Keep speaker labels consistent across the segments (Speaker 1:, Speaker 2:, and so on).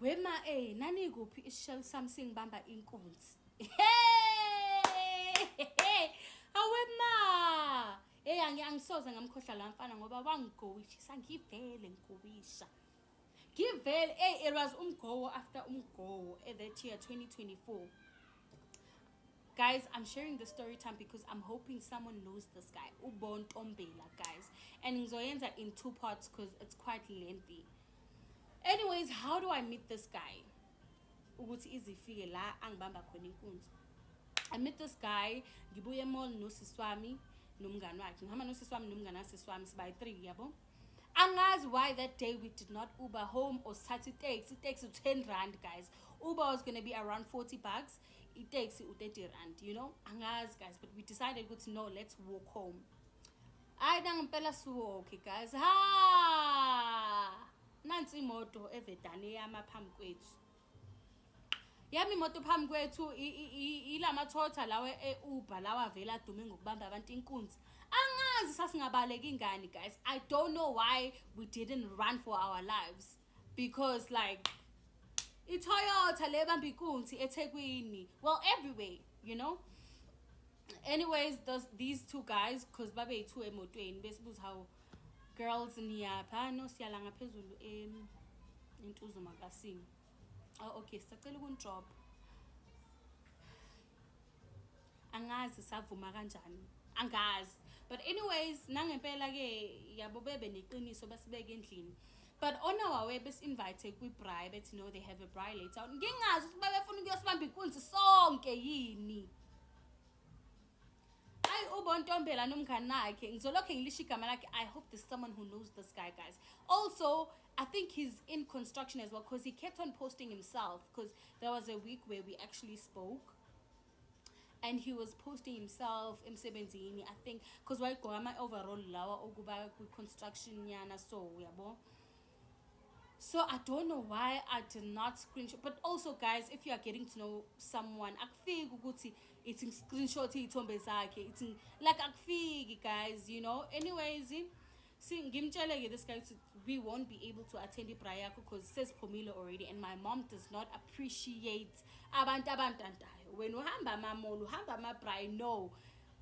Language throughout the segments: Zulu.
Speaker 1: Wema nani kuphi isishell something bamba inkunzi. Hey! Awema! Angisoze ngamkhohlwa la mfana ngoba wangigowishisa ngivele ngigowisa. Givele it was umgowo after umgowo that year 2024. Guys, I'm sharing the story time because I'm hoping someone knows this guy. Ubon Tombela, guys. And ngizoyenza in 2 parts because it's quite lengthy. Anyways, how do I meet this guy? Ukuthi izifike la angibamba khona inkunzi. I met this guy, ngibuye mall nosiswami nomngani wakhe. Ngihamba nosiswami nomngani wasiswami sibayi 3 yabo. Angazi why that day we did not Uber home or start it takes 10 rand, guys. Uber was going to be around 40 bucks. It takes 30 rand, you know. Angazi, guys, but we decided good to know, let's walk home. I don't walk, guys. Ha! Nansi imoto evedane yama phambi kwethu. Yami imoto phambi kwethu ilama thotha lawe eUber lawa vela dume ngokubamba abantu inkunzi. Angazi sasingabaleka ingani, guys. I don't know why we didn't run for our lives because like iToyota lebamba inkunzi eThekwini, well everywhere, you know. Anyways, these 2 guys cuz babe yi2 emotweni besibuza how girls niyapha no siyala ngaphezulu intuzo makasini. Oh okay, sicela ukundrop. Angazi savuma kanjani. Angazi. But anyways, nangempela ke yabo bebe neqiniso basibeke endlini. But on our way bes invite kwi braai bethi no they have a braai later. Ngingazi ukuthi babefuna ukuyosibamba inkunzi sonke yini. Ubontombela nomngani wakhe ngizolokho ngilisha igama lakhe. I hope there's someone who knows this guy, guys. Also, I think he's in construction as well because he kept on posting himself because there was a week where we actually spoke and he was posting himself emsebenzini, I think, because why go my overall lawa okuba ku construction yana so yabo. So I don't know why I did not screenshot. But also, guys, if you are getting to know someone, akufiki ukuthi it's screenshot ithombe zakhe. It's like akufiki, guys, you know. Anyways, see, ngimtshele this guy we won't be able to attend ibraai yakho because it says Pomilo already, and my mom does not appreciate abantu abantandayo. When uhamba mamolo, uhamba mabraai, no.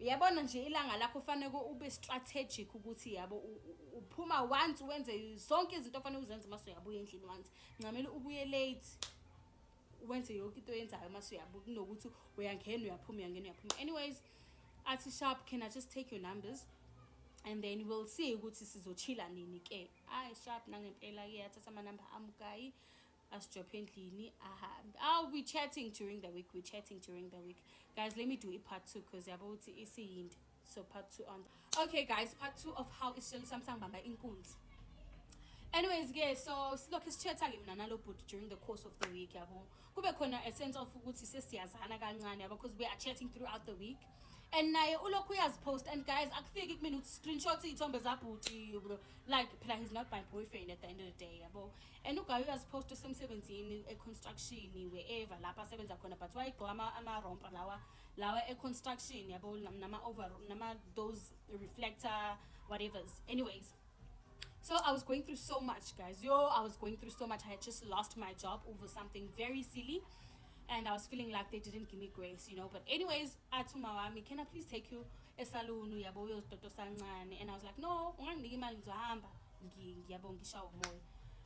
Speaker 1: Yabona nje ilanga lakho fanele ube strategic ukuthi yabo uphuma once wenze zonke izinto ofanele uzenze maso yabuye endlini once. Ngamele ubuye late wenze yonke into yenzayo maso yabuye kunokuthi uyangena uyaphuma. Anyways, athi Sharp, can I just take your numbers and then we'll see ukuthi sizochilla nini ke. Sharp nangempela ke yathatha ama number amukai asijophe endlini ahambe. We chatting during the week. Guys, let me do it part 2 because yabo uthi isiyinde. So part 2 on. Okay guys, part 2 of how isishell samsang bamba inkunzi. Anyways, guys, so look, is chat ke mina nalo bhuti during the course of the week yabo. Kube khona a sense of ukuthi sesiyazana kancane yabo because we are chatting throughout the week. And naye ulokhu uyazipost, and guys akufiki kumina ukuthi screenshot ithombe zabhuti, like phela he's not my boyfriend at the end of the day yabo. And ugayi uyazipost esemsebenzini econstruction wherever lapha asebenza khona, but wayigqoka ama rompa lawa econstruction yabo nama over nama those reflector whatevers. Anyways, so I was going through so much, guys. I was going through so much. I had just lost my job over something very silly. And I was feeling like they didn't give me grace, you know. But anyways, I told my mom, can I please take you a salon? And I was like, no, ngiyabo ngishawa umoya.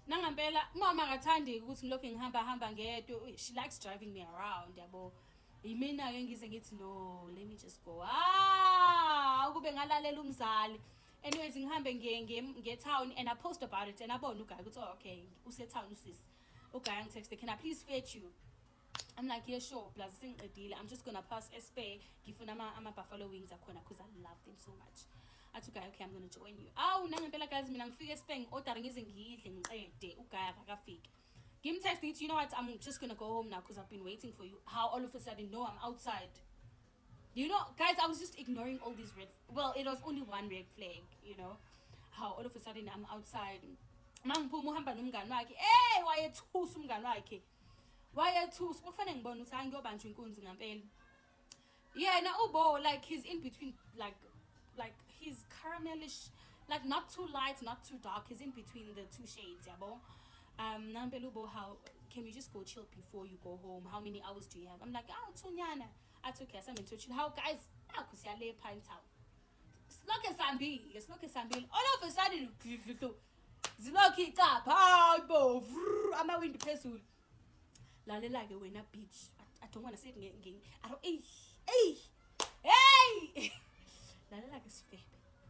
Speaker 1: Nangempela mama akathandi ukuthi ngilokho ngihamba ngedwa. She likes driving me around, yabo. Imina ke ngize ngithi no, let me just go. Ukube ngalalela umzali. Anyways, ngihambe nge town and I post about it and abona uguy ukuthi okay, use town usis. Uguy ngitexte, can I please fetch you? I'm like, yeah, sure. Plus, I'm just gonna pass Espe. Give ama buffalo wings akona because I love them so much. I took okay, I'm gonna join you. Nangempela guys, mina ngifike Espe order ngize ngidle ngiqede ugaya akafika. Give me text, you know what? I'm just gonna go home now because I've been waiting for you. How all of a sudden, no, I'm outside. You know, guys, I was just ignoring all these well, it was only one red flag, you know. How all of a sudden I'm outside. Mangiphuma uhamba nomngani wakhe. Wayethusa umngani wakhe. Wayethusa kufanele ngibone ukuthi hayi ngiyobanjwa inkunzi ngempela. Yeah, now Ubo, like he's in between, like he's caramelish, like not too light, not too dark. He's in between the 2 shades, yabo. Nambela Ubo how can we just go chill before you go home? How many hours do you have? I'm like, Tunyana. I took her, I'm into chill. How guys, Pine Town. Let's look at Sambil. All of a sudden, Zilokhi up, I'm a windy pencil. Like a winner beach. I don't want to say it again. I don't, hey. Like a sphere.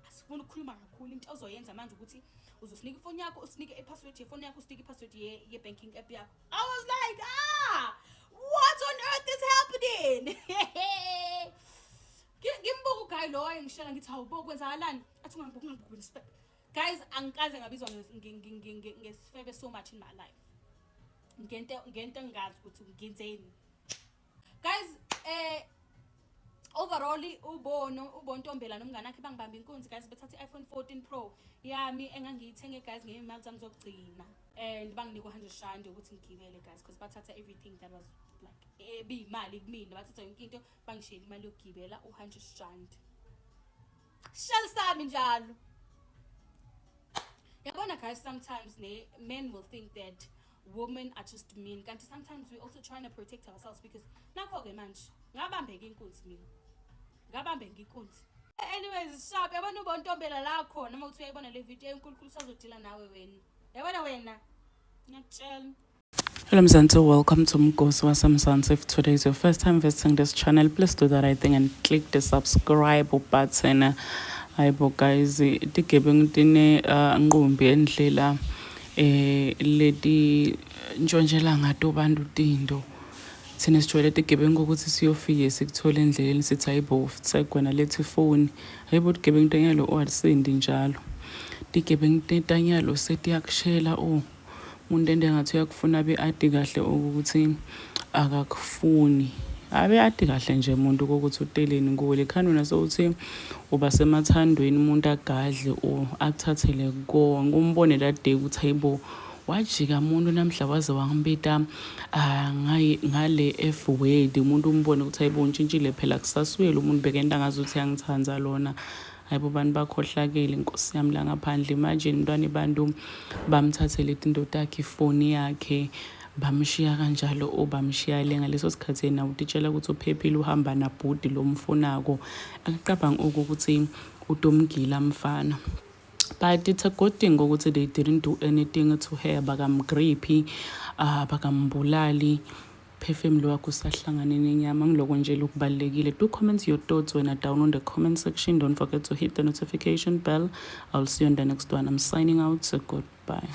Speaker 1: Asifuna ukukhuluma kakhulu into ozoyenza manje ukuthi uzosinika ifoni yakho usinike ipassword yefoni yakho usinike ipassword ye banking app yakho. I was like, what on earth is happening? Ngimbuka guy lo ayengishela ngithi awubo kwenzakalani athi ungangibuki ngisifebe. Guys, angikaze ngabizwa ngesifebe so much in my life. Ngento engazi ukuthi ngenzeni. Guys, overall ubontombela nomngane akhe bangibamba inkunzi guys bethatha iPhone 14 Pro yami engangiyithenge guys ngeimali zami zokugcina and banginika 100 rand ukuthi ngigibele guys because bathatha everything that was like imali kumina bathatha yonke into bangishela imali yokugibela 100 rand. Shall sami njalo. Yabona guys, sometimes men will think that women are just mean, and sometimes we're also trying to protect ourselves because nakho-ke manje ngabambeka inkunzi mina. Anyways, sharp. Yabona ubontombela la khona uma uthi uyayibona le video enkulunkulu sazodila nawe wena. Yabona wena. Ngiyakutshela.
Speaker 2: Hello Mzansi, welcome to Mgosi Wasemzansi. If today is your first time visiting this channel, please do the right thing and click the subscribe button. Hayibo guys, tigebengu tine nqumbi endlela leti ntshontshelanga ngato bantu tinto. Thina sijwayele tigebengu ukuthi siyofike sikuthola endleleni sithi hayibo segwena lethi phone. Hayibo tigebengu tanyalo owalisindi njalo. Tigebengu tanyalo setiyakushela umuntu engathi uyakufuna be-adi kahle ukuthi akakufuni. Abe adi kahle nje umuntu ukuthi uteleni kuwe lekhani wena sewuthi uba semathandweni umuntu agadle akuthathele ko ngumbone that day ukuthi hayibo wajika umuntu namhla waze wangibita ngale F word umuntu umbone ukuthi hayibo untshintshile phela kusaswele umuntu bekenda ngazuthi yangithanza lona. Hayibo bantu bakhohlakele inkosi yami la ngaphandle. Imagine ntwana bantu bamthathele indoda yakhe ifoni yakhe bamshiya kanjalo bamshiya ngaleso sikhathi na utitshela ukuthi uphephile uhamba nabhudi lo mfonako akuqabanga ukuthi utomgila mfana. But it's a good thing ukuthi they didn't do anything to her bakamgriphi bakambulali phefemlo wakho sahlangane nenyama ngiloko nje lokubalekile. Do comment your thoughts when down on the comment section. Don't forget to hit the notification bell. I'll see you on the next one. I'm signing out, so goodbye.